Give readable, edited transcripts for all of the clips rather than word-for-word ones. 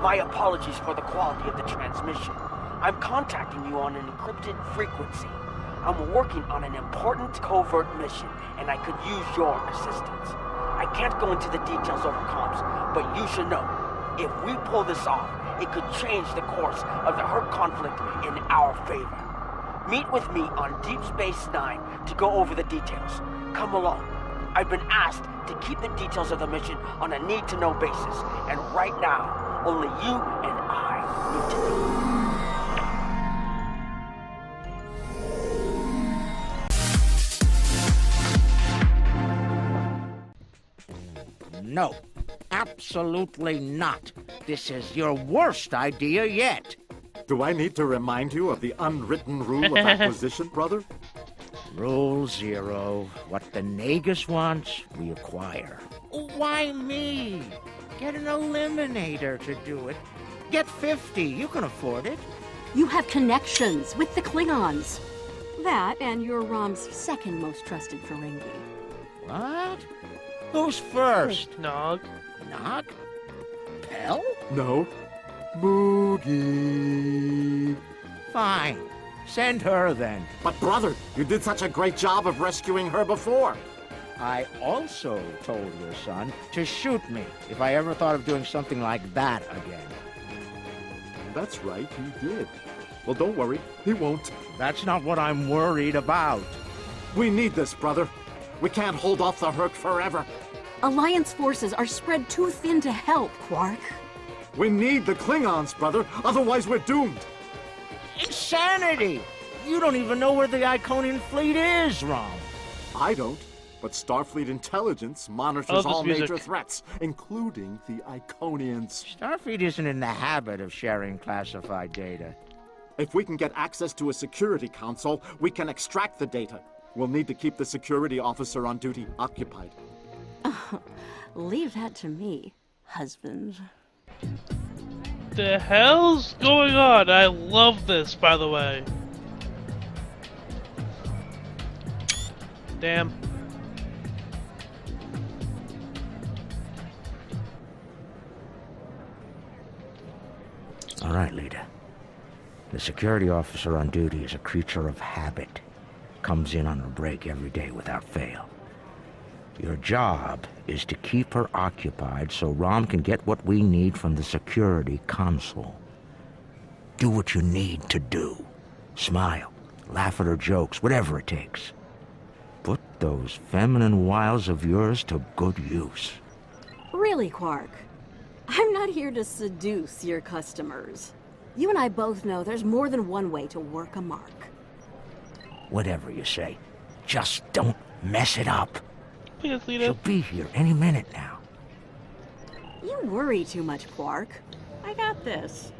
My apologies for the quality of the transmission. I'm contacting you on an encrypted frequency. I'm working on an important covert mission, and I could use your assistance. I can't go into the details over comms, but you should know, if we pull this off, it could change the course of the Herc conflict in our favor. Meet with me on Deep Space Nine to go over the details. Come along. I've been asked to keep the details of the mission on a need-to-know basis, and right now, only you and I need to know. No, absolutely not. This is your worst idea yet. Do I need to remind you of the unwritten rule of acquisition, brother? Rule 0. What the Nagus wants, we acquire. Why me? Get an eliminator to do it. Get 50. You can afford it. You have connections with the Klingons. That and you're Rom's second most trusted Ferengi. What? Who's first? Nog. Nog? Pell? No. Boogie. Fine. Send her then. But brother, you did such a great job of rescuing her before. I also told your son to shoot me if I ever thought of doing something like that again. That's right, he did. Well, don't worry, he won't. That's not what I'm worried about. We need this, brother. We can't hold off the Herc forever. Alliance forces are spread too thin to help, Quark. We need the Klingons, brother, otherwise we're doomed. Insanity! You don't even know where the Iconian fleet is, Rom. I don't, but Starfleet intelligence monitors all major threats, including the Iconians. Starfleet isn't in the habit of sharing classified data. If we can get access to a security console, we can extract the data. We'll need to keep the security officer on duty occupied. Leave that to me, husband. The hell's going on? I love this, by the way. Damn. All right, leader. The security officer on duty is a creature of habit. Comes in on a break every day without fail. Your job is to keep her occupied so Rom can get what we need from the security console. Do what you need to do. Smile, laugh at her jokes, whatever it takes. Put those feminine wiles of yours to good use. Really, Quark? I'm not here to seduce your customers. You and I both know there's more than one way to work a mark. Whatever you say, just don't mess it up. Please, Lita. She'll be here any minute now. You worry too much, Quark. I got this.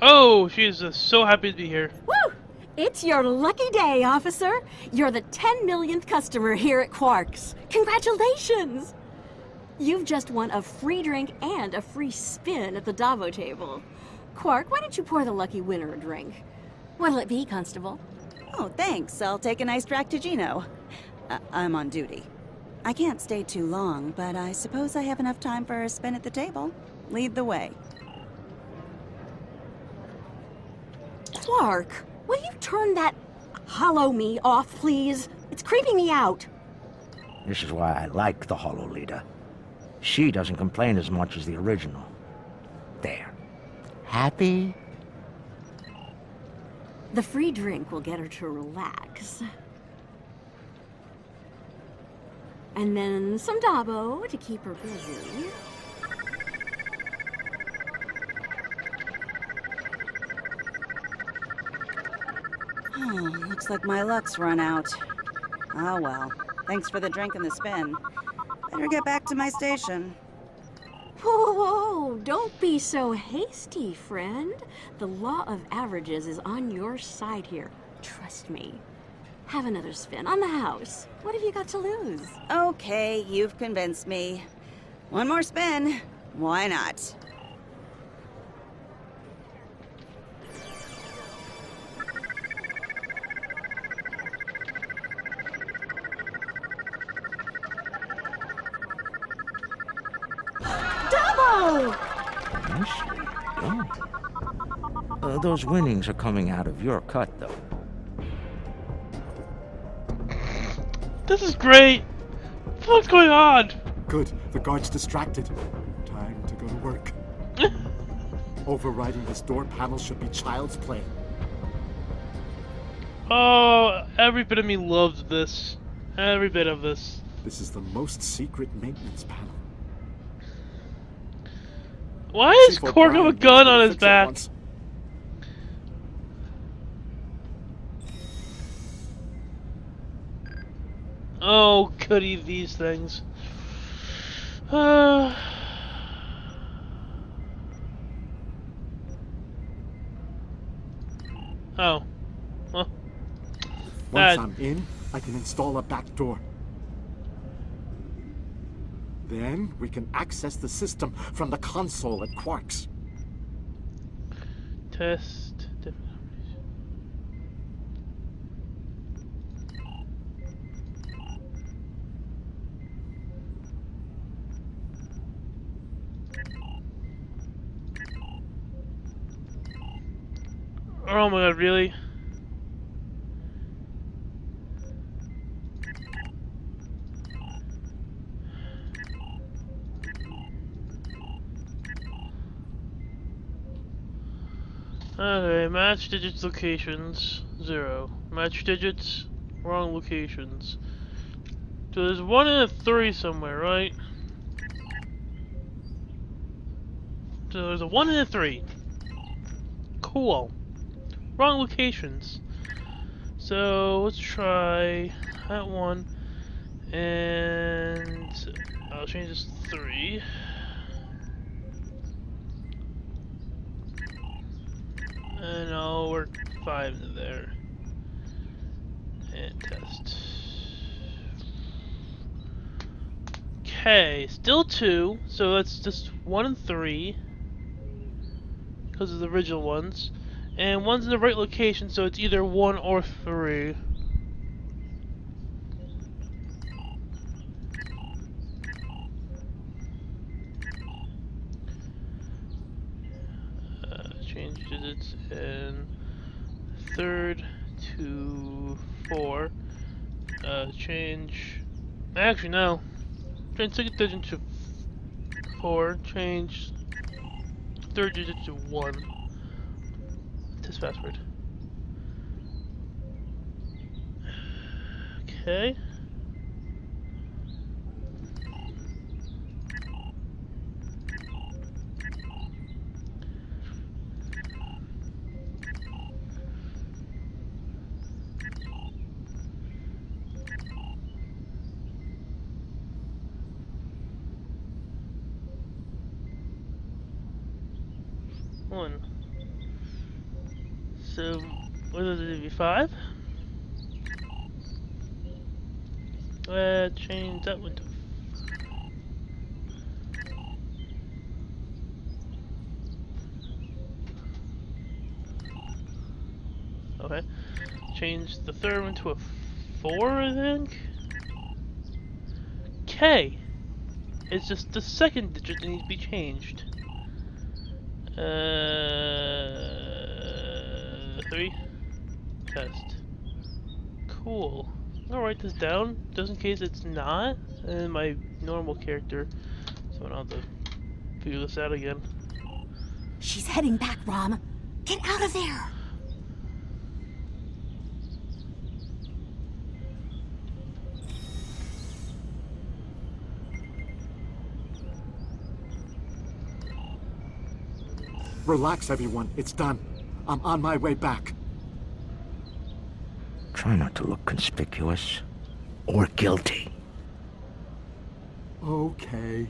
Oh, she's so happy to be here. Woo! It's your lucky day, officer. You're the 10 millionth customer here at Quark's. Congratulations! You've just won a free drink and a free spin at the Davo table. Quark, why don't you pour the lucky winner a drink? What'll it be, Constable? Oh, thanks. I'll take an iced Ractigino. I'm on duty. I can't stay too long, but I suppose I have enough time for a spin at the table. Lead the way. Quark, will you turn that hollow me off, please? It's creeping me out. This is why I like the Hollow Leader. She doesn't complain as much as the original. There. Happy? The free drink will get her to relax. And then some Dabo to keep her busy. Looks like my luck's run out. Oh well. Thanks for the drink and the spin. Better get back to my station. Whoa, whoa, don't be so hasty, friend. The law of averages is on your side here. Trust me. Have another spin on the house. What have you got to lose? Okay, you've convinced me. One more spin. Why not? Nicely done. Those winnings are coming out of your cut, though. This is great. What's going on? Good. The guard's distracted. Time to go to work. Overriding this door panel should be child's play. Oh, every bit of me loves this. Every bit of this. This is the most secret maintenance panel. Why does Chief Quark have a O'Brien gun needs to on his fix it back? once. Oh, goody, these things. Oh. Well. Once I'm in, I can install a back door. Then we can access the system from the console at Quark's. Test. Oh my god, really? Okay, match digits locations, 0. Match digits, wrong locations. So there's 1 and a 3 somewhere, right? So there's a 1 and a 3. Cool. Wrong locations. So let's try that one, and I'll change this to 3. And I'll work 5 to there. And test. Okay, still 2, so that's just 1 and 3. Because of the original ones. And 1's in the right location, so it's either 1 or 3. Change digits and 3rd to 4. Change. Actually, no. Change 2nd digit to 4. Change 3rd digit to 1. Test password. Okay. One. So, what is it, EP5? Change that one to... Okay. Change the 3rd one to a 4, I think? K! It's just the 2nd digit that needs to be changed. 3. Test. Cool. I'll write this down, just in case it's not. And my normal character. So I don't have to figure this out again. She's heading back, Rom. Get out of there! Relax, everyone. It's done. I'm on my way back. Try not to look conspicuous or guilty. Okay.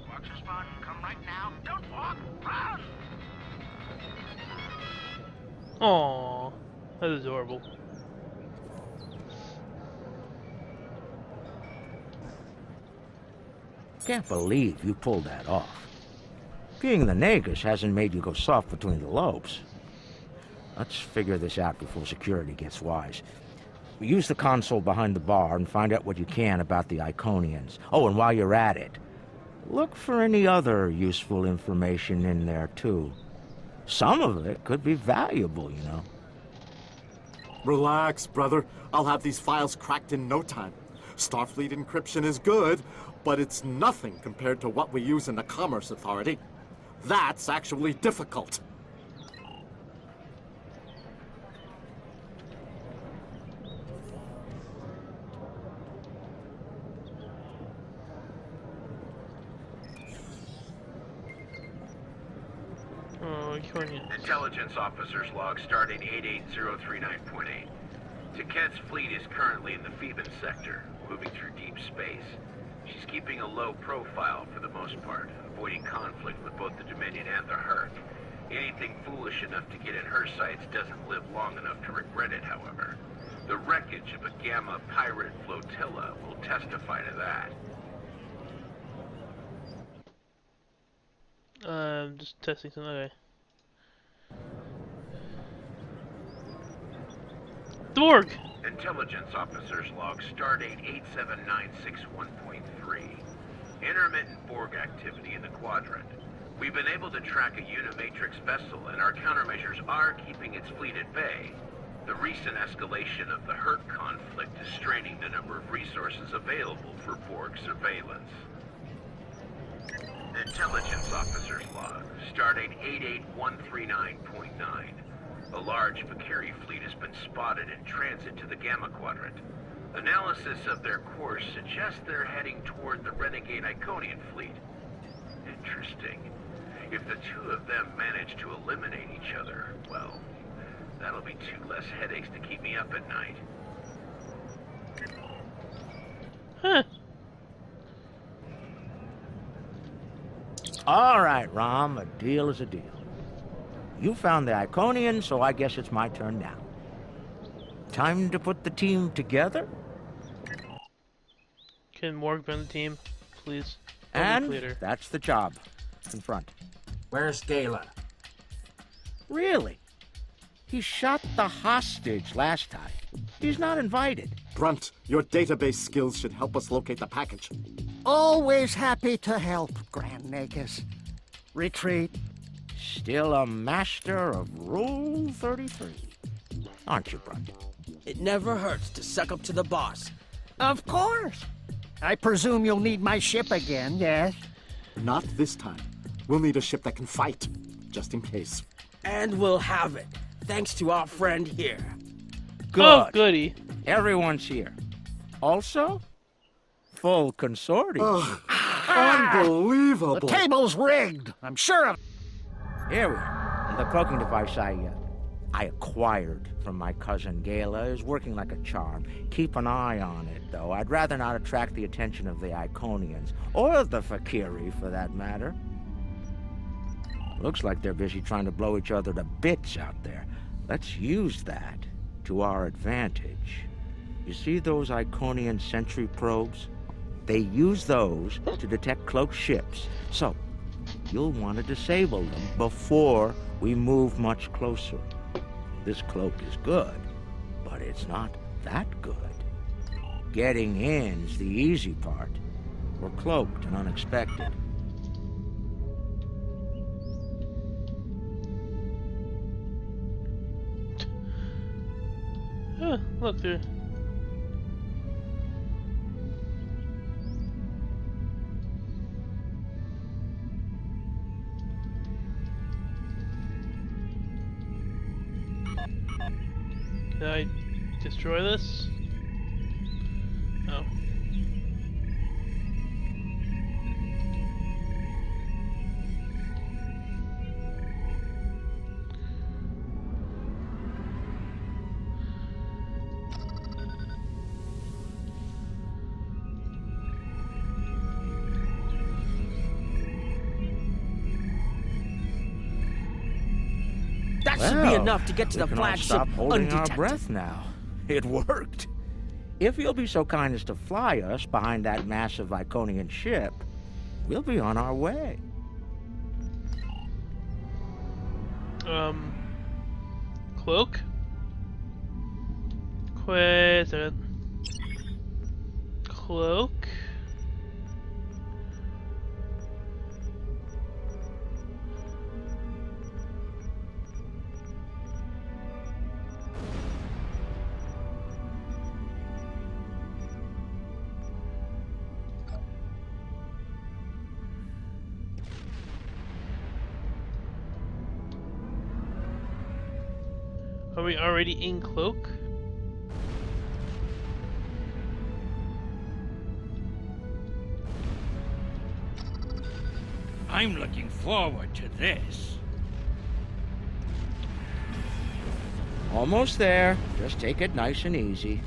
Quark's responding. Come right now. Don't walk. Run! Aww. That's adorable. Can't believe you pulled that off. Being the Nagus hasn't made you go soft between the lobes. Let's figure this out before security gets wise. Use the console behind the bar and find out what you can about the Iconians. Oh, and while you're at it, look for any other useful information in there, too. Some of it could be valuable, you know. Relax, brother. I'll have these files cracked in no time. Starfleet encryption is good, but it's nothing compared to what we use in the Commerce Authority. That's actually difficult. Intelligence officer's log starting 88039.8. Taket's fleet is currently in the Phoebus sector, moving through deep space. She's keeping a low profile for the most part, avoiding conflict with both the Dominion and the Herc. Anything foolish enough to get in her sights doesn't live long enough to regret it, however. The wreckage of a Gamma pirate flotilla will testify to that. Just testing something. Okay. Borg! Intelligence officer's log stardate 87961.3. Intermittent Borg activity in the Quadrant. We've been able to track a Unimatrix vessel, and our countermeasures are keeping its fleet at bay. The recent escalation of the Herc conflict is straining the number of resources available for Borg surveillance. Intelligence officer's log, stardate 88139.9. A large Vakiri fleet has been spotted in transit to the Gamma Quadrant. Analysis of their course suggests they're heading toward the renegade Iconian fleet. Interesting. If the two of them manage to eliminate each other, well, that'll be 2 less headaches to keep me up at night. Huh. All right, Rom, a deal is a deal. You found the Iconian, so I guess it's my turn now. Time to put the team together? Can Morg be on the team, please? And that's the job. Confront. Where's Gala? Really? He shot the hostage last time. He's not invited. Brunt, your database skills should help us locate the package. Always happy to help, Grand Nagus. Retreat. Still a master of Rule 33. Aren't you, Brunt? It never hurts to suck up to the boss. Of course. I presume you'll need my ship again, yes? Not this time. We'll need a ship that can fight, just in case. And we'll have it, thanks to our friend here. Good. Oh, goody. Everyone's here. Also, full consortium. Unbelievable! The table's rigged. I'm sure of. Here we are. The cloaking device I acquired from my cousin Gala is working like a charm. Keep an eye on it, though. I'd rather not attract the attention of the Iconians, or the Vakiri, for that matter. Looks like they're busy trying to blow each other to bits out there. Let's use that to our advantage. You see those Iconian sentry probes? They use those to detect cloaked ships. So, you'll want to disable them before we move much closer. This cloak is good, but it's not that good. Getting in's the easy part. We're cloaked and unexpected. Look there. Can I destroy this? No. That should be enough to get to the we can all flagship stop holding undetected. our breath now. It worked. If you'll be so kind as to fly us behind that massive Iconian ship, we'll be on our way. cloak? Wait a second. Cloak? Are we already in cloak? I'm looking forward to this. Almost there. Just take it nice and easy.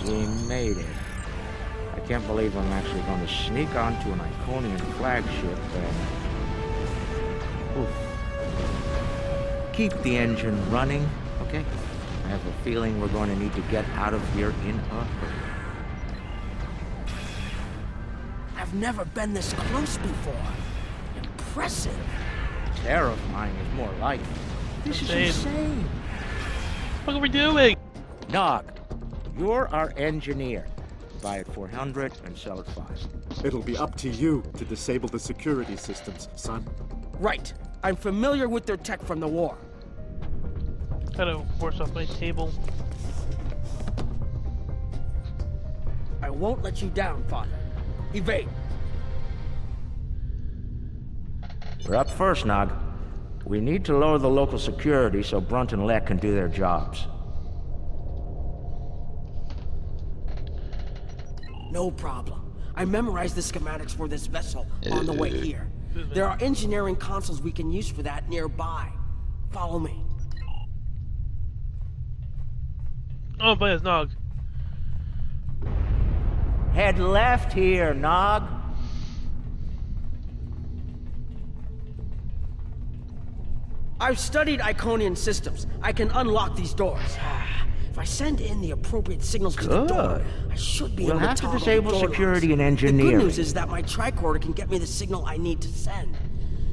We made it. I can't believe I'm actually going to sneak onto an Iconian flagship and... Oof. Keep the engine running, okay? I have a feeling we're going to need to get out of here in a hurry. I've never been this close before. Impressive. Terrifying is more like it. This is insane. What are we doing? Nog, you're our engineer. Buy it 400 and sell it fast. It'll be up to you to disable the security systems, son. Right. I'm familiar with their tech from the war. Gotta force off my table. I won't let you down, Father. Evade. We're up first, Nog. We need to lower the local security so Brunt and Leck can do their jobs. No problem. I memorized the schematics for this vessel on the way here. There are engineering consoles we can use for that nearby. Follow me. Oh, but it's Nog. Head left here, Nog. I've studied Iconian systems. I can unlock these doors. If I send in the appropriate signals to the door, I should be We'll able to have to toggle disable the door security locks. and engineering. The good news is that my tricorder can get me the signal I need to send.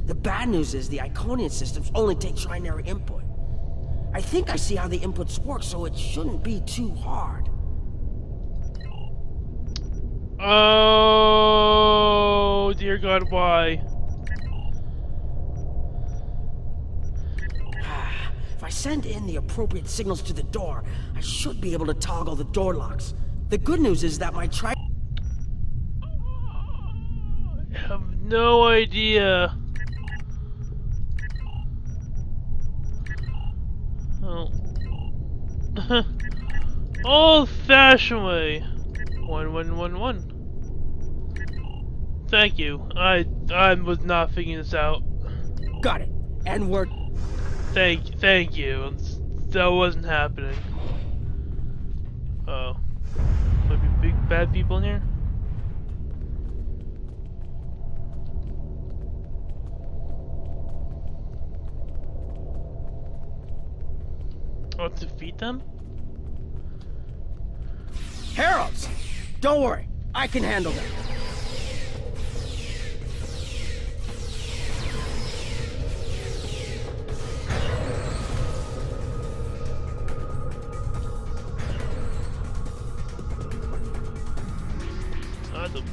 The bad news is the Iconian systems only take trinary input. I think I see how the inputs work, so it shouldn't be too hard. Oh, dear God, why? If I send in the appropriate signals to the door, I should be able to toggle the door locks. The good news is that my I have no idea. Oh. Old-fashioned way. 1111. Thank you. I was not figuring this out. Got it. And we're... Thank you. That wasn't happening. Oh. Might be big bad people in here? Oh, to defeat them? Heralds! Don't worry. I can handle them. Awesome.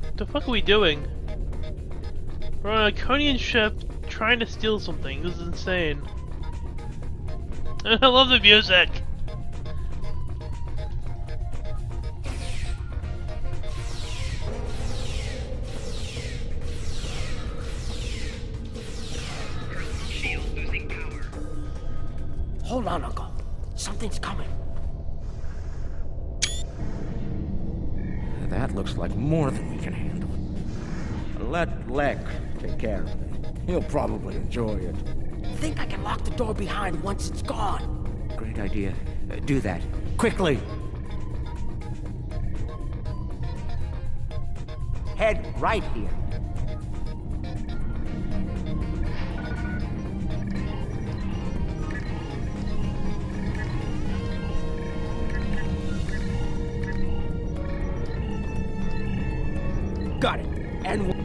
What the fuck are we doing? We're on a Iconian ship trying to steal something. This is insane. I love the music. Hold on, Uncle. Something's coming. That looks like more than we can handle. Let Leck take care of it. He'll probably enjoy it. Think I can lock the door behind once it's gone. Great idea. Do that. Quickly! Head right here. Got it. And...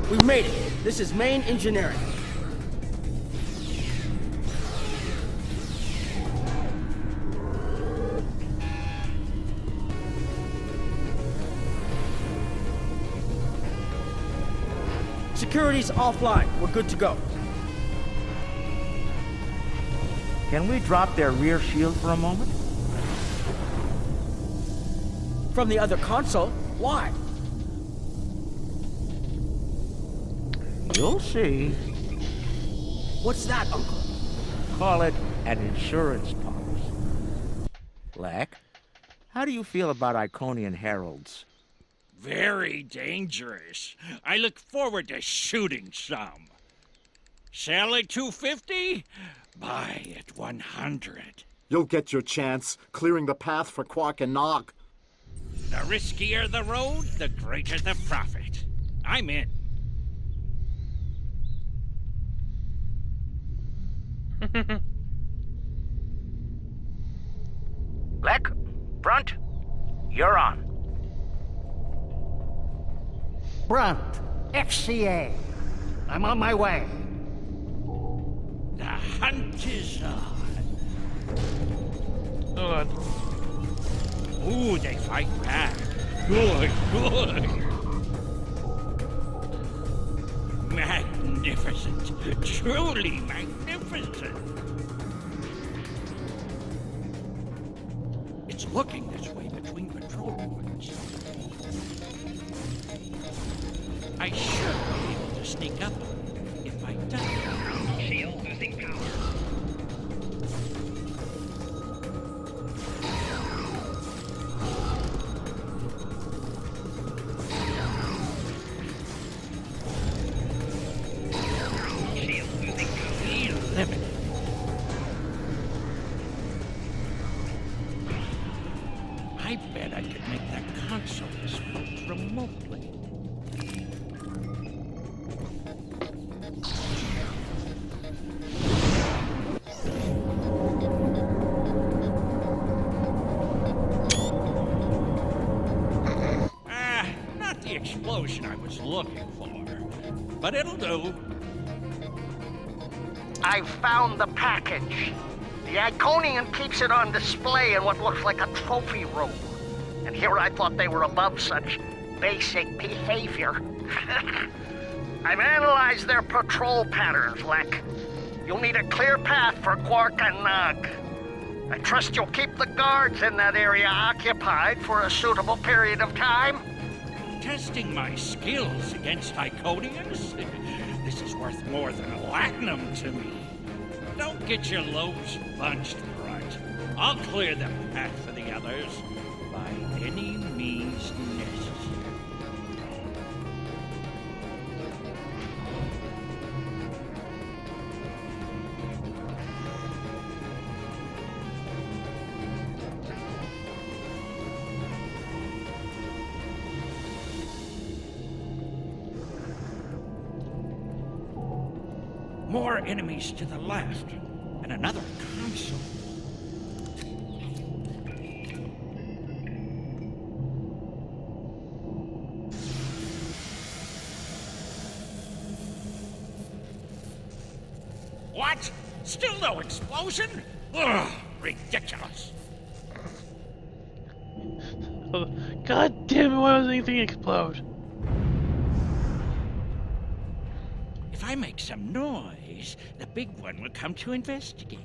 We've made it. This is main engineering. Security's offline. We're good to go. Can we drop their rear shield for a moment? From the other console? Why? You'll see. What's that, Uncle? Call it an insurance policy. Lek, how do you feel about Iconian heralds? Very dangerous. I look forward to shooting some. Sell at 250? Buy at 100. You'll get your chance, clearing the path for Quark and Nog. The riskier the road, the greater the profit. I'm in. Lek, Brunt, you're on. Brunt, FCA. I'm on my way. The hunt is on. Oh god. Ooh, they fight back. Good, good. Magnificent. Truly magnificent. It's looking this way between patrol points. I should be able to sneak up if I die. Shield losing power. I bet I could make that console switch remotely. Not the explosion I was looking for, but it'll do. I've found the package. The Iconian keeps it on display in what looks like a trophy room. And here I thought they were above such basic behavior. I've analyzed their patrol patterns, Lek. You'll need a clear path for Quark and Nog. I trust you'll keep the guards in that area occupied for a suitable period of time. Testing my skills against Iconians? This is worth more than a latinum to me. Don't get your lobes bunched, Brunt. I'll clear the path for the others by any means necessary. More enemies to the left, and another console. What? Still no explosion? Ugh, ridiculous. Oh, god damn it, why was anything explode? If I make some noise, the big one will come to investigate.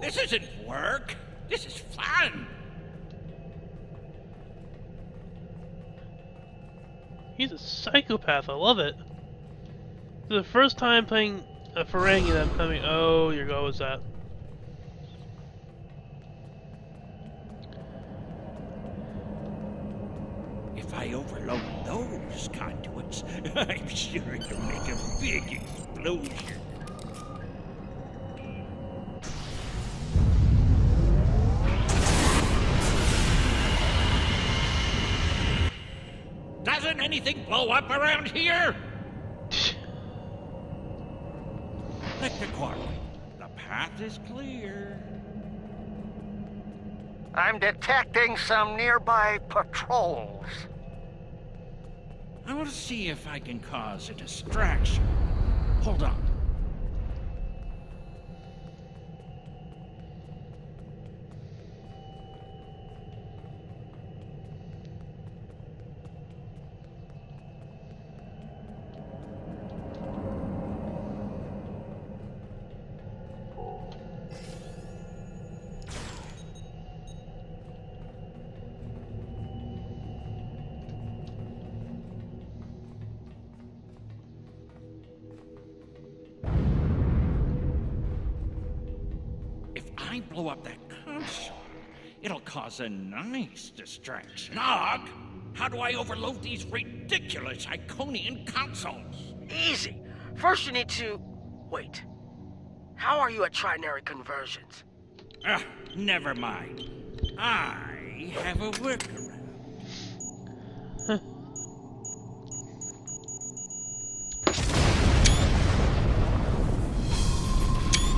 This isn't work. This is fun. He's a psychopath, I love it. This is the first time playing a Ferengi that I'm coming. Oh, your go was that. if I overload those conduits, I'm sure it'll make a big explosion. Doesn't anything blow up around here? Click the Quark. The path is clear. I'm detecting some nearby patrols. I want to see if I can cause a distraction. Hold on. I blow up that console, it'll cause a nice distraction. Ugh! How do I overload these ridiculous Iconian consoles? Easy. First you need to... Wait. How are you at trinary conversions? Never mind. I have a workaround.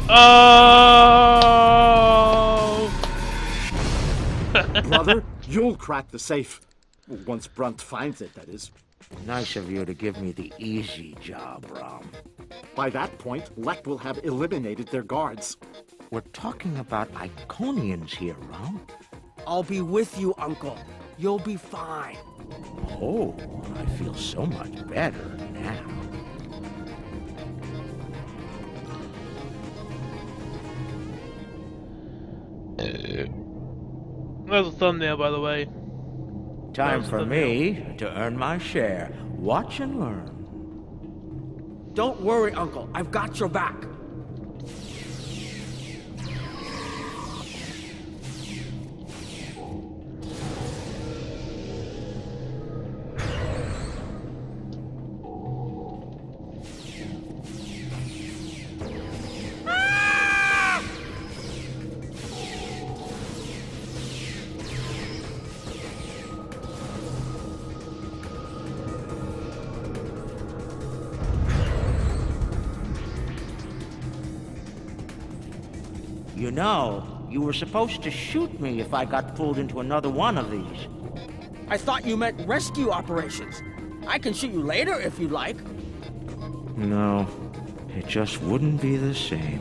Oh! Brother, you'll crack the safe. Once Brunt finds it, that is. Nice of you to give me the easy job, Rom. By that point, Lek will have eliminated their guards. We're talking about Iconians here, Rom. I'll be with you, Uncle. You'll be fine. Oh, I feel so much better now. That's a thumbnail, by the way. Time for me to earn my share. Watch and learn. Don't worry, Uncle. I've got your back. You know, you were supposed to shoot me if I got pulled into another one of these. I thought you meant rescue operations. I can shoot you later if you like. No, it just wouldn't be the same.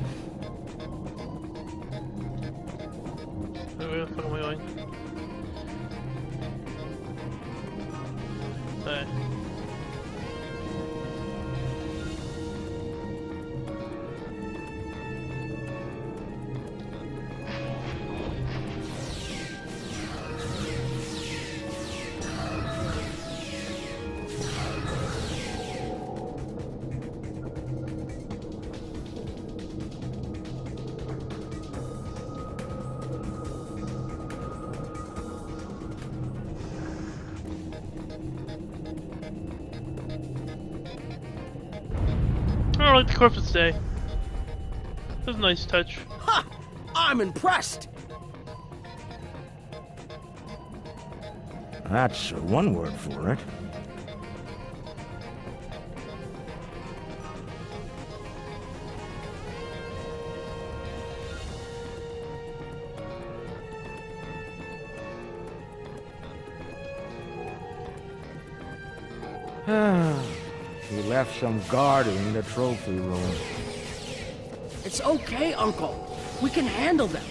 Where the fuck am I going? Hey. I like the corpse stay. That's a nice touch. Ha! I'm impressed. That's one word for it. He left some guarding the trophy room. It's okay, Uncle. We can handle them.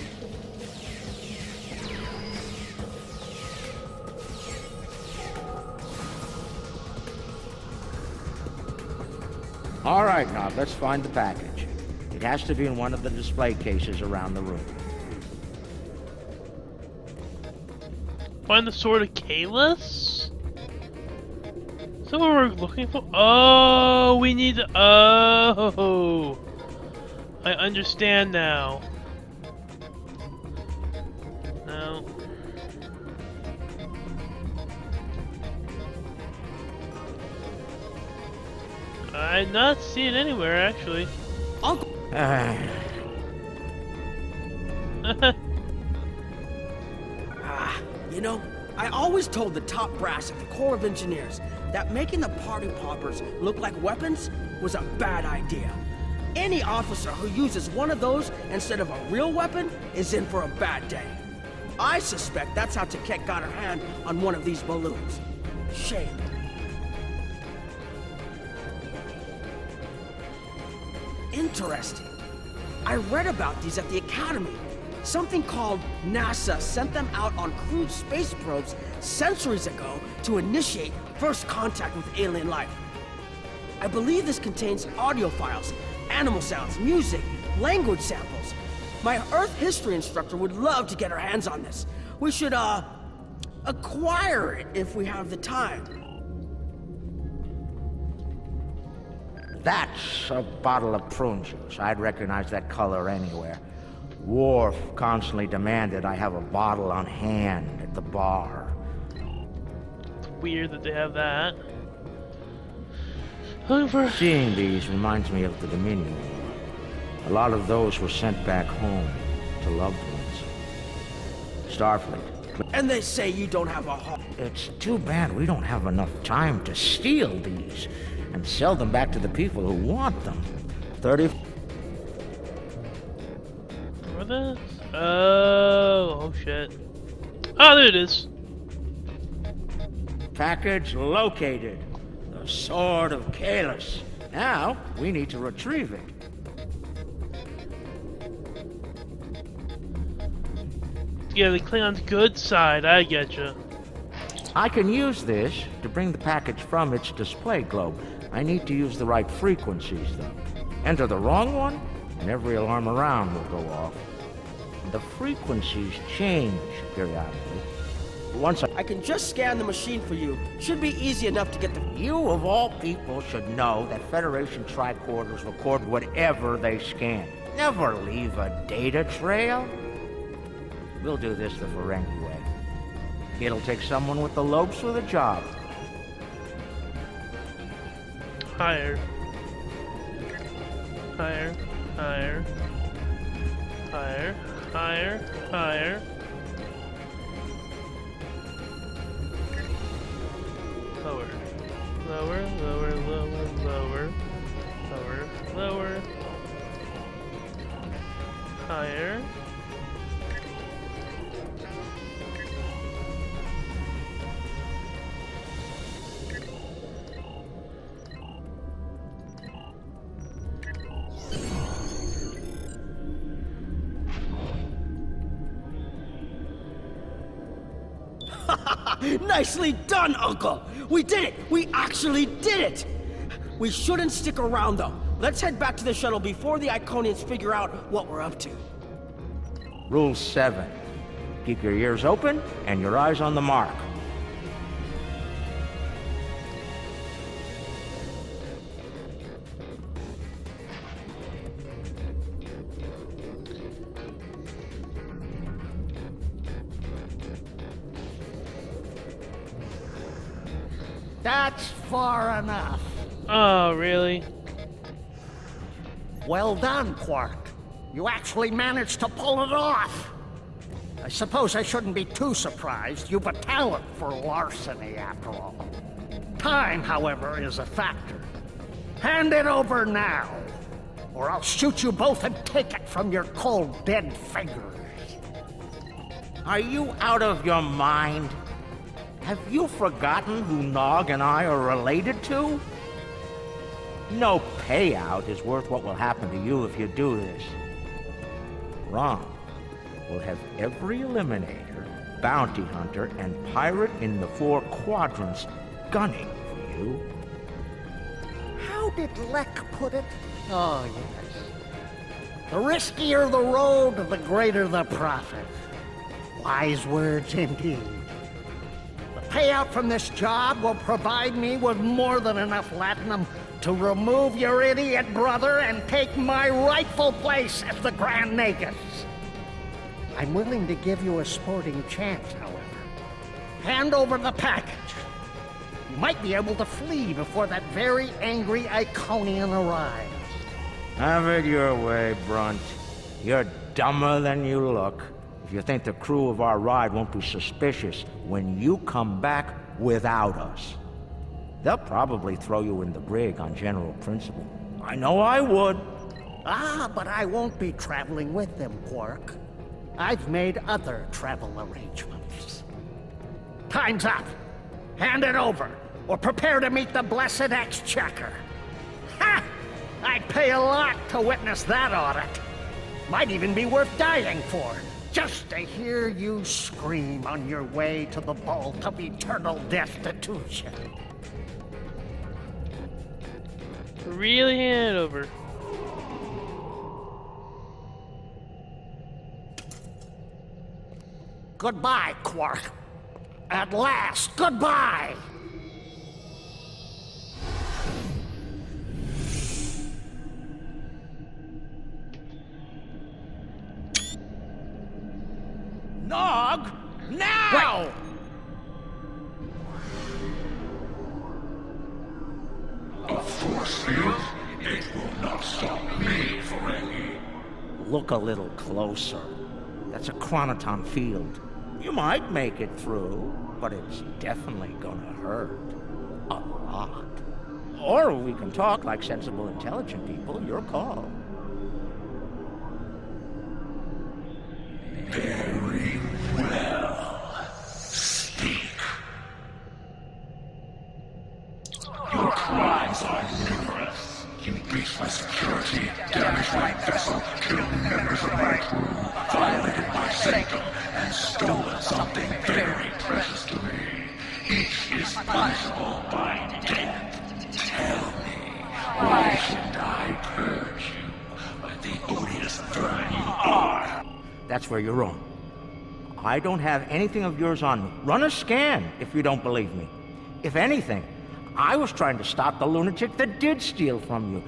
All right, now let's find the package. It has to be in one of the display cases around the room. Find the sword of Kalis? Is that what we're looking for? Oh, we need to... Oh! I understand now. No. I not see it anywhere, actually. Uncle. You know, I always told the top brass at the Corps of Engineers that making the party poppers look like weapons was a bad idea. Any officer who uses one of those instead of a real weapon is in for a bad day. I suspect that's how Taket got her hand on one of these balloons. Shame. Interesting. I read about these at the Academy. Something called NASA sent them out on crewed space probes centuries ago to initiate first contact with alien life. I believe this contains audio files, animal sounds, music, language samples. My Earth history instructor would love to get her hands on this. We should, acquire it if we have the time. That's a bottle of prune juice. I'd recognize that color anywhere. Worf constantly demanded I have a bottle on hand at the bar. It's weird that they have that. Seeing these reminds me of the Dominion War. A lot of those were sent back home to loved ones. Starfleet. And they say you don't have a heart. It's too bad we don't have enough time to steal these and sell them back to the people who want them. 30... What is? Oh shit. Oh, there it is. Package located. The Sword of Kahless. Now, we need to retrieve it. Yeah, the Klingons' good side, I getcha. I can use this to bring the package from its display globe. I need to use the right frequencies, though. Enter the wrong one, and every alarm around will go off. The frequencies change periodically. Once I can just scan the machine for you. Should be easy enough to get the... You, of all people, should know that Federation tricorders record whatever they scan. Never leave a data trail. We'll do this the Ferengi way. It'll take someone with the lopes for the job. Higher. Higher. Higher. Higher. Higher. Higher. Lower. Lower. Lower. Lower. Lower. Lower. Lower. Higher. Nicely done, Uncle! We did it! We actually did it! We shouldn't stick around, though. Let's head back to the shuttle before the Iconians figure out what we're up to. Rule 7. Keep your ears open and your eyes on the mark. That's far enough. Oh, really? Well done, Quark. You actually managed to pull it off. I suppose I shouldn't be too surprised. You've a talent for larceny, after all. Time, however, is a factor. Hand it over now, or I'll shoot you both and take it from your cold, dead fingers. Are you out of your mind? Have you forgotten who Nog and I are related to? No payout is worth what will happen to you if you do this. Wrong. We'll have every Eliminator, Bounty Hunter, and Pirate in the 4 quadrants gunning for you. How did Lek put it? Oh, yes. The riskier the road, the greater the profit. Wise words indeed. The payout from this job will provide me with more than enough latinum to remove your idiot brother and take my rightful place as the Grand Nagus. I'm willing to give you a sporting chance, however. Hand over the package. You might be able to flee before that very angry Iconian arrives. Have it your way, Brunt. You're dumber than you look. If you think the crew of our ride won't be suspicious when you come back without us. They'll probably throw you in the brig on general principle. I know I would. Ah, but I won't be traveling with them, Quark. I've made other travel arrangements. Time's up. Hand it over, or prepare to meet the blessed exchequer. Ha! I'd pay a lot to witness that audit. Might even be worth dying for, just to hear you scream on your way to the vault of eternal destitution. Really hand it over. Goodbye, Quark. At last, goodbye! Nog! Now! A force field? It will not stop me, Ferengi. Look a little closer. That's a chronoton field. You might make it through, but it's definitely gonna hurt. A lot. Or we can talk like sensible, intelligent people. Your call. Very well. Speak. Your crimes are numerous. You breached my security, damaged my vessel, killed members of my crew, violated my sanctum, and stolen something very precious to me. Each is punishable by death. Tell me, why should I purge you like the odious vermin you are? That's where you're wrong. I don't have anything of yours on me. Run a scan if you don't believe me. If anything, I was trying to stop the lunatic that did steal from you.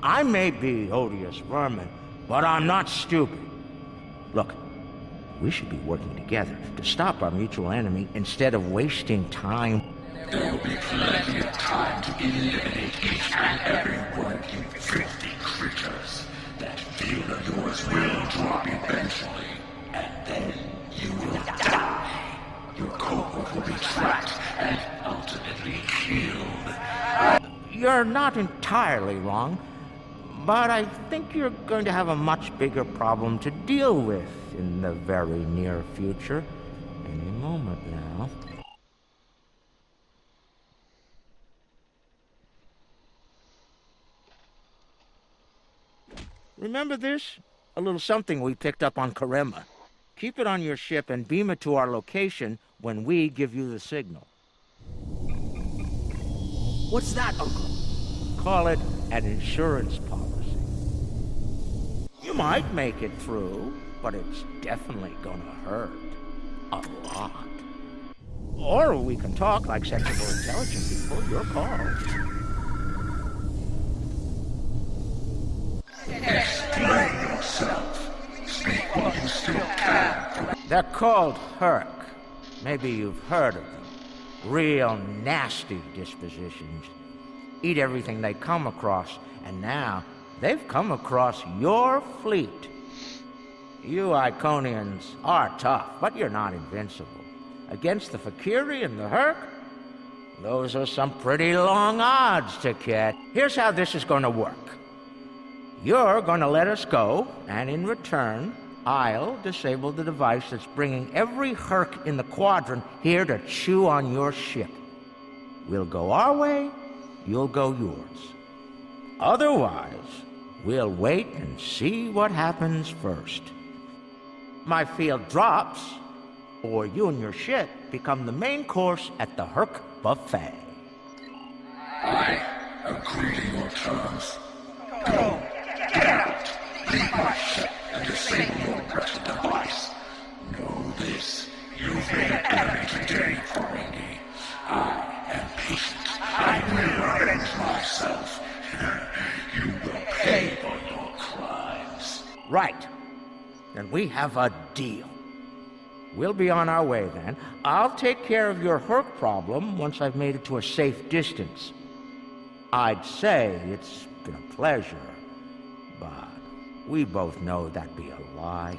I may be odious vermin, but I'm not stupid. Look, we should be working together to stop our mutual enemy instead of wasting time. There will be plenty of time to eliminate each and every one of you filthy creatures. That field of yours will drop eventually, and then you will die. Your cohort will be tracked and ultimately killed. You're not entirely wrong, but I think you're going to have a much bigger problem to deal with in the very near future. Any moment now. Remember this? A little something we picked up on Karema. Keep it on your ship and beam it to our location when we give you the signal. What's that, Uncle? Call it an insurance policy. You might make it through, but it's definitely gonna hurt. A lot. Or we can talk like sensible, intelligent people. Your call. Explain yourself. Speak while you still can. They're called Herc. Maybe you've heard of them. Real nasty dispositions. Eat everything they come across, and now they've come across your fleet. You Iconians are tough, but you're not invincible. Against the Fakiri and the Herc, those are some pretty long odds to get. Here's how this is gonna work. You're gonna let us go, and in return, I'll disable the device that's bringing every Herc in the Quadrant here to chew on your ship. We'll go our way, you'll go yours. Otherwise, we'll wait and see what happens first. My field drops, or you and your ship become the main course at the Herc buffet. I agree to your terms. Go. Get out! Leave my ship and disable your wretched device. Know this. You've made an enemy today, Ferengi. I am patient. I will avenge myself. You will pay for your crimes. Right. Then we have a deal. We'll be on our way then. I'll take care of your Herc problem once I've made it to a safe distance. I'd say it's been a pleasure, but we both know that'd be a lie.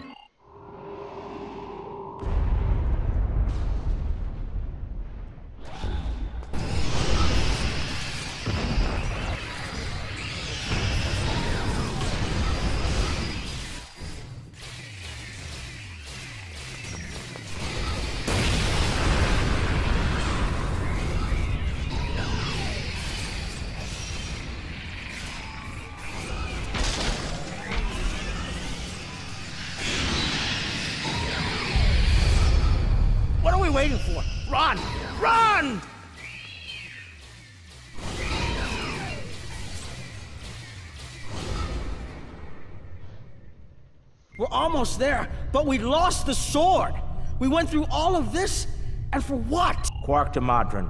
What are we waiting for? Run! Run! We're almost there, but we lost the sword! We went through all of this, and for what? Quark to Modron.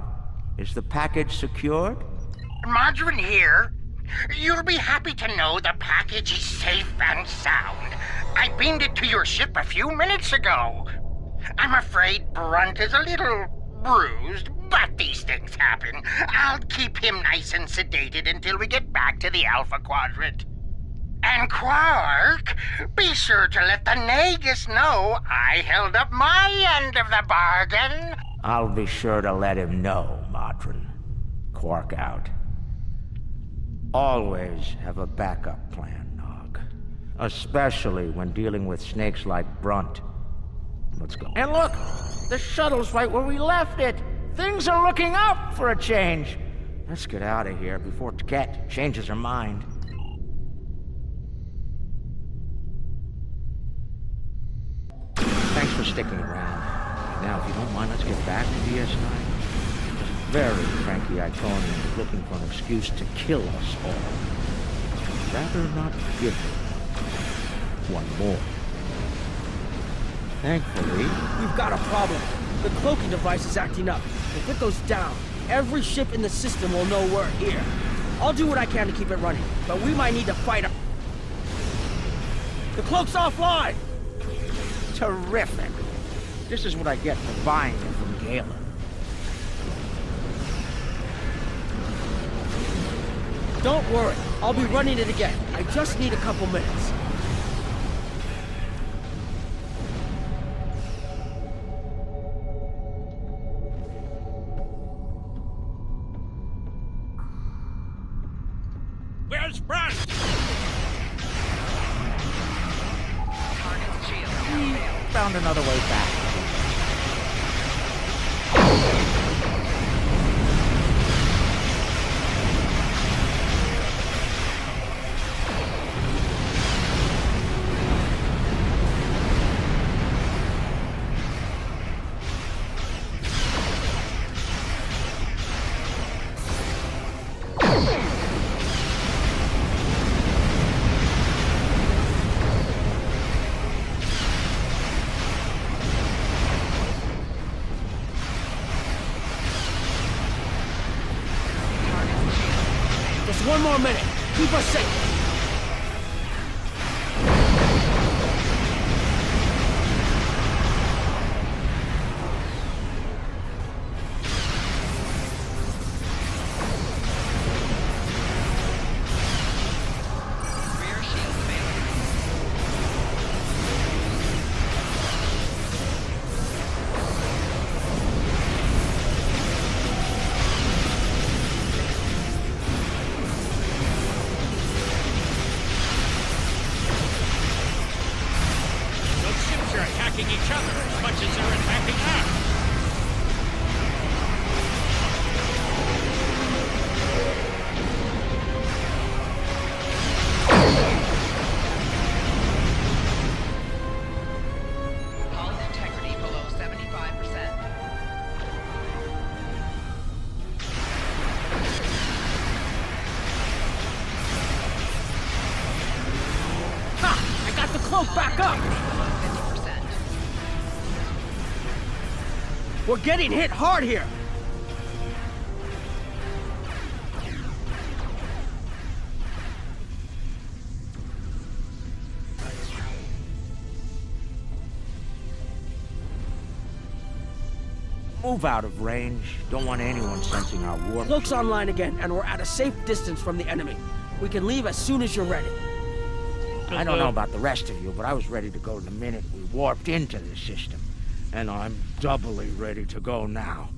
Is the package secured? Margarine here. You'll be happy to know the package is safe and sound. I beamed it to your ship a few minutes ago. I'm afraid Brunt is a little bruised, but these things happen. I'll keep him nice and sedated until we get back to the Alpha Quadrant. And Quark, be sure to let the Nagus know I held up my end of the bargain. I'll be sure to let him know, Modron. Quark out. Always have a backup plan, Nog. Especially when dealing with snakes like Brunt. Let's go. And look! The shuttle's right where we left it! Things are looking up for a change! Let's get out of here before Ket changes her mind. Thanks for sticking around. Now, if you don't mind, let's get back to DS9. Very cranky Iconian is looking for an excuse to kill us all. Rather not give him one more. Thankfully, We've got a problem. The cloaking device is acting up. If it goes down, every ship in the system will know we're here. I'll do what I can to keep it running, but we might need to fight up. The cloak's offline! terrific. This is what I get for buying it from Galen. Don't worry, I'll be running it again. I just need a couple minutes. Where's Brunt? Found another way back. Just one more minute. Keep us safe. Attacking each other as much as they're attacking us. Hull integrity below 75%. Ha! I got the cloak back up! We're getting hit hard here! Move out of range. Don't want anyone sensing our warp. Cloak's online again, and we're at a safe distance from the enemy. We can leave as soon as you're ready. I don't know about the rest of you, but I was ready to go the minute we warped into the system. And I'm doubly ready to go now.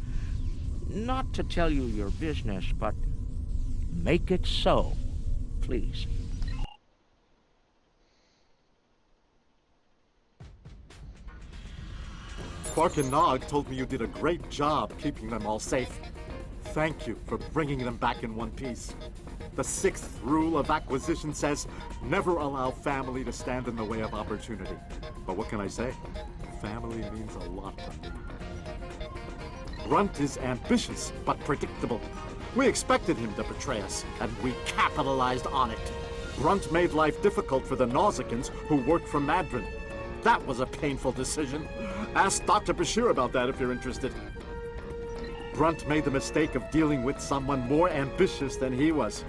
Not to tell you your business, but make it so, please. Quark and Nog told me you did a great job keeping them all safe. Thank you for bringing them back in one piece. The 6th rule of acquisition says, never allow family to stand in the way of opportunity. But what can I say? Family means a lot to me. Grunt is ambitious, but predictable. We expected him to betray us, and we capitalized on it. Grunt made life difficult for the Nausicans who worked for Madron. That was a painful decision. Ask Dr. Bashir about that if you're interested. Grunt made the mistake of dealing with someone more ambitious than he was.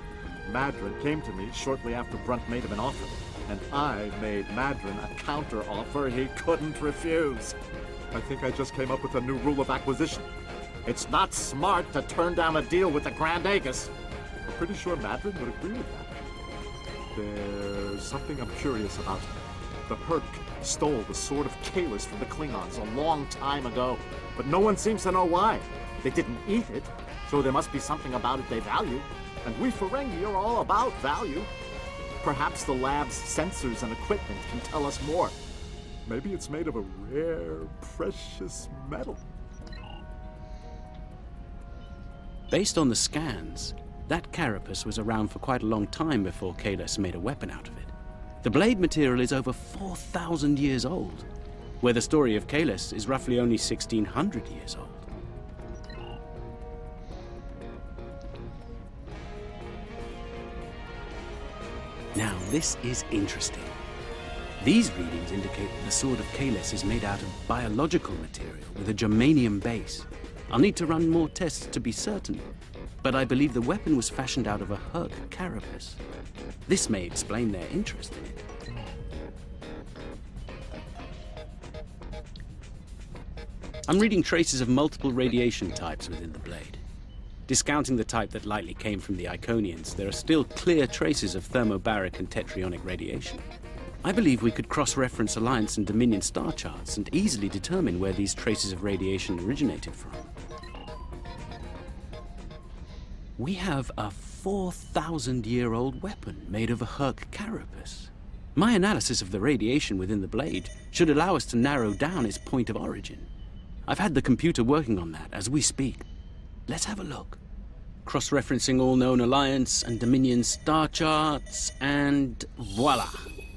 Madron came to me shortly after Grunt made him an offer, and I made Madron a counter-offer he couldn't refuse. I think I just came up with a new rule of acquisition. It's not smart to turn down a deal with the Grand Aegis. I'm pretty sure Madron would agree with that. There's something I'm curious about. The Herc stole the Sword of Kalis from the Klingons a long time ago, but no one seems to know why. They didn't eat it, so there must be something about it they value. And we Ferengi are all about value. Perhaps the lab's sensors and equipment can tell us more. Maybe it's made of a rare, precious metal. Based on the scans, that carapace was around for quite a long time before Kalis made a weapon out of it. The blade material is over 4,000 years old, where the story of Kalis is roughly only 1,600 years old. Now, this is interesting. These readings indicate that the Sword of Kalis is made out of biological material with a germanium base. I'll need to run more tests to be certain, but I believe the weapon was fashioned out of a Herc carapace. This may explain their interest in it. I'm reading traces of multiple radiation types within the blade. Discounting the type that likely came from the Iconians, there are still clear traces of thermobaric and tetrionic radiation. I believe we could cross-reference Alliance and Dominion star charts and easily determine where these traces of radiation originated from. We have a 4,000-year-old weapon made of a Herc carapace. My analysis of the radiation within the blade should allow us to narrow down its point of origin. I've had the computer working on that as we speak. Let's have a look. Cross-referencing all known Alliance and Dominion star charts, and voila!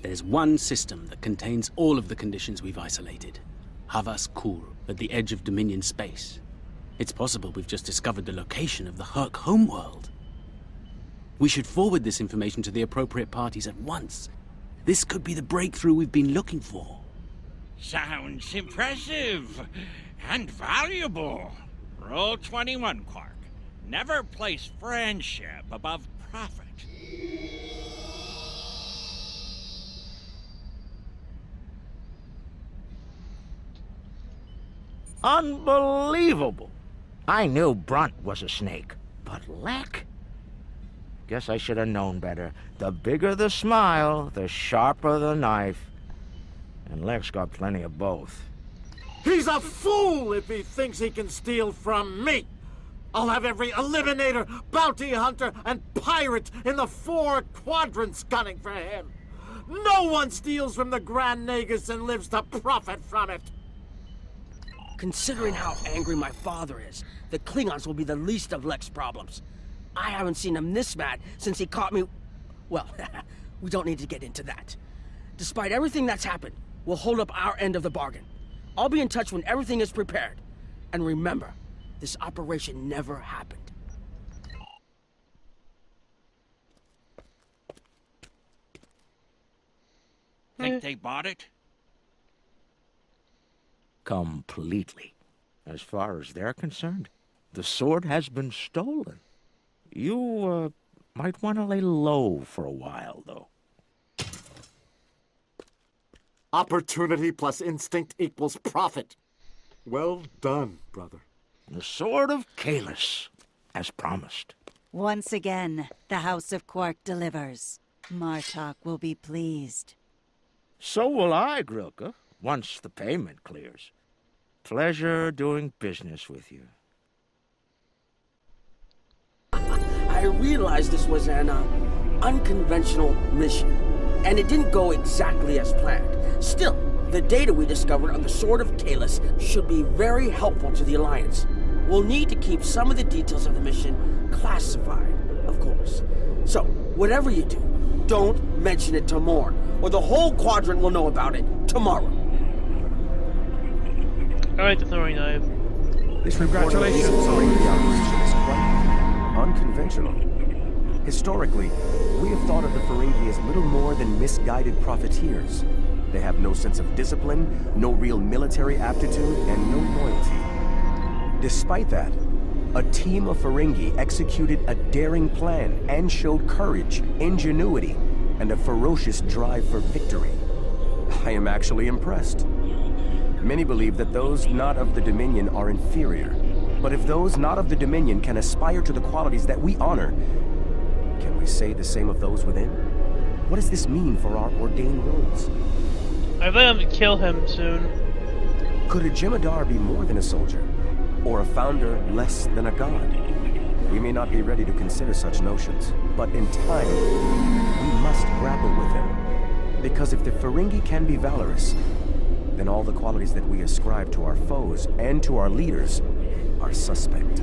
There's one system that contains all of the conditions we've isolated. Havas Kur, at the edge of Dominion space. It's possible we've just discovered the location of the Herc homeworld. We should forward this information to the appropriate parties at once. This could be the breakthrough we've been looking for. Sounds impressive and valuable. Rule 21, Quark. Never place friendship above profit. Unbelievable! I knew Brunt was a snake, but Lek? Guess I should have known better. The bigger the smile, the sharper the knife. And Lek's got plenty of both. He's a fool if he thinks he can steal from me! I'll have every eliminator, bounty hunter, and pirate in the 4 quadrants gunning for him! No one steals from the Grand Nagus and lives to profit from it! Considering how angry my father is, the Klingons will be the least of Lek's problems. I haven't seen him this mad since he caught me... Well, we don't need to get into that. Despite everything that's happened, we'll hold up our end of the bargain. I'll be in touch when everything is prepared. And remember, this operation never happened. Think they bought it? Completely. As far as they're concerned, the sword has been stolen. You, might want to lay low for a while, though. Opportunity plus instinct equals profit. Well done, brother. The Sword of Kalis, as promised. Once again, the House of Quark delivers. Martok will be pleased. So will I, Grilka, once the payment clears. Pleasure doing business with you. I realized this was an unconventional mission, and it didn't go exactly as planned. Still, the data we discovered on the Sword of Kalis should be very helpful to the Alliance. We'll need to keep some of the details of the mission classified, of course. So, whatever you do, don't mention it to Morn, or the whole Quadrant will know about it tomorrow. Alright, the throwing knife. This congratulations on the acquisition is quite unconventional. Historically, we have thought of the Ferengi as little more than misguided profiteers. They have no sense of discipline, no real military aptitude, and no loyalty. Despite that, a team of Ferengi executed a daring plan and showed courage, ingenuity, and a ferocious drive for victory. I am actually impressed. Many believe that those not of the Dominion are inferior. But if those not of the Dominion can aspire to the qualities that we honor, can we say the same of those within? What does this mean for our ordained roles? I bet I'm to kill him soon. Could a Jemadar be more than a soldier? Or a founder less than a god? We may not be ready to consider such notions, but in time, we must grapple with them. Because if the Ferengi can be valorous, then all the qualities that we ascribe to our foes and to our leaders are suspect.